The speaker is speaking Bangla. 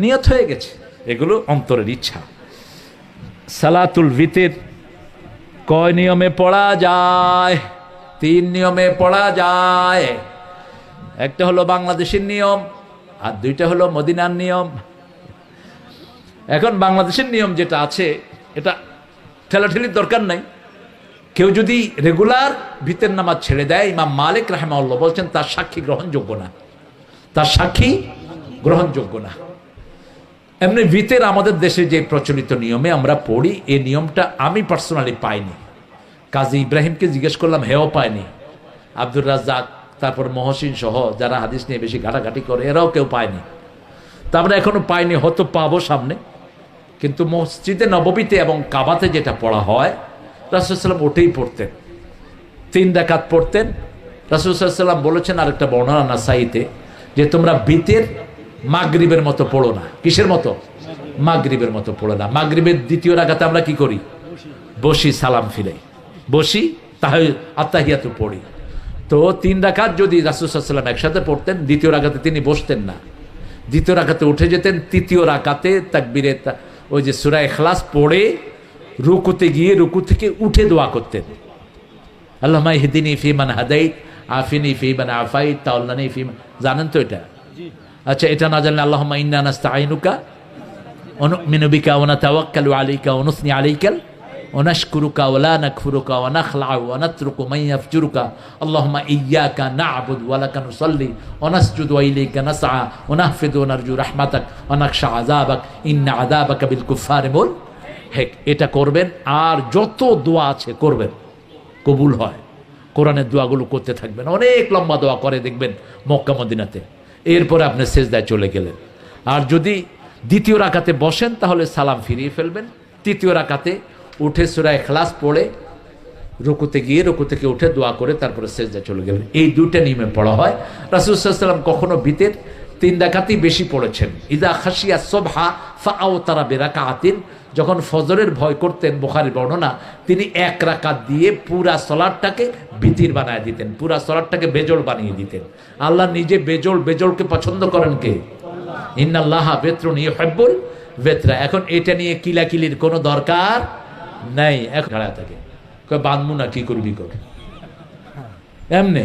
নিয়ত হয়ে গেছে, এগুলো অন্তরের ইচ্ছা। সালাতুল ভিতর কয় নিয়মে পড়া যায়? 3 নিয়মে পড়া যায়। একটা হলো বাংলাদেশের নিয়ম, আর 2টা হলো মদিনার নিয়ম। এখন বাংলাদেশের নিয়ম যেটা আছে, এটা ঠেলাঠেলির দরকার নাই। কেউ যদি রেগুলার ভিতর নামাজ ছেড়ে দেয়, ইমাম মালিক রাহিমাহুল্লাহ বলছেন তার সাক্ষী গ্রহণযোগ্য না, তার সাক্ষী গ্রহণযোগ্য না। এমনি ভিতর আমাদের দেশে যে প্রচলিত নিয়মে আমরা পড়ি, এই নিয়মটা আমি পার্সোনালি পাইনি। কাজী ইব্রাহিমকে জিজ্ঞেস করলাম, হেও পায়নি। আব্দুর রাজ্জাক, তারপর মহসিন সহ যারা হাদিস নিয়ে বেশি ঘাটাঘাটি করে, এরাও কেউ পায়নি। তারপরে এখনো পাইনি, হয়তো পাবো সামনে। কিন্তু মসজিদে নববীতে এবং কাবাতে যেটা পড়া হয়, রাসূল সাল্লাল্লাহু আলাইহি ওয়াসাল্লাম ওটাই পড়তেন। 3 রাকাত পড়তেন। রাসূল সাল্লাল্লাহু আলাইহি ওয়াসাল্লাম বলেছেন আরেকটা বর্ণনা নাসাইতে, যে তোমরা ভিতর মাগরিবের মতো পড়ো না। কিসের মতো? মাগরিবের মতো পড়ো না। মাগরিবের 2য় রাকাতে আমরা কি করি? বসি, সালাম ফিরাই, বসি, আত্তাহিয়াতু পড়ি। তো 3 রাকাত যদি রাসূল সাল্লাল্লাহু আলাইহি ওয়াসাল্লাম একসাথে পড়তেন, 2য় রাকাতে তিনি বসতেন না, 2য় রাকাতে উঠে যেতেন, 3য় রাকাতে তাকবীরে ওই যে সূরা ইখলাস পড়ে রুকুতে গিয়ে রুকু থেকে উঠে দোয়া করতেন। আল্লাহুম্মা ইহদিনি ফিমান হাদাইত, আফিনি ফিমান আফাইত, তাওয়াল্লানি ফিমান। জানেন তো এটা? আচ্ছা, এটা না জানলে আল্লাহুম্মা ইন্না নাস্তাঈনুকা ওয়া নু'মিনু বিকা ওয়া নাতাওয়াক্কালু আলাইকা ওয়া নুসনি আলাইকাল ওয়া নাশকুরুকা ওয়া লা নাকফুরুকা ওয়া নাখলাউ ওয়া নাতরুকু মান ইয়াফজুরুকা আল্লাহুম্মা ইয়্যাকা না'বুদু ওয়া লাকা নুসাল্লি ওয়া নাসজুদু ওয়া ইলাইকা নাসআ ওয়া নাহফিযু ওয়া নারজু রাহমাতাক ওয়া নাখশা আযাবাক ইন্না আযাবাকা বিল কুফফারি মুলহিক। এটা করবেন, আর যত দোয়া আছে করবেন, কবুল হয়। কোরআনের দোয়াগুলো করতে থাকবেন। অনেক লম্বা দোয়া করে দেখবেন মক্কা মদিনাতে। এরপরে আপনি সেজদায় চলে গেলেন। আর যদি 2য় রাকাতে বসেন, তাহলে সালাম ফিরিয়ে ফেলবেন। 3য় রাকাতে উঠে সূরা ইখলাস পড়ে রুকুতে গিয়ে রুকু থেকে উঠে দোয়া করে তারপরে সেজদায় চলে গেলেন। এই 2টা নিয়মে পড়া হয়। রাসূল সাল্লাল্লাহু আলাইহি ওয়াসাল্লাম কখনো ভিতর 3 রাকাতই বেশি পড়েছেন। ইযা খাশিয়া সুবহা ফাআওতারা বিরাকাতিন, যখন ফজরের ভয় করতেন, বুখারীর বর্ণনা, তিনি 1 রাকাত দিয়ে পুরা সালাতটাকে বিতির বানায় দিতেন, পুরা সালাতটাকে বেজোড় বানিয়ে দিতেন। আল্লাহ নিজে বেজোড়কে পছন্দ করেন কে? ইন্নাল্লাহা বিত্রুন ইউহিব্বুল বিত্রা। এখন এটা নিয়ে কিলাকিলির কোনো দরকার নাই। এখন খাড়া থাকে, কয় বানমু না, কি করবি কর, এমনে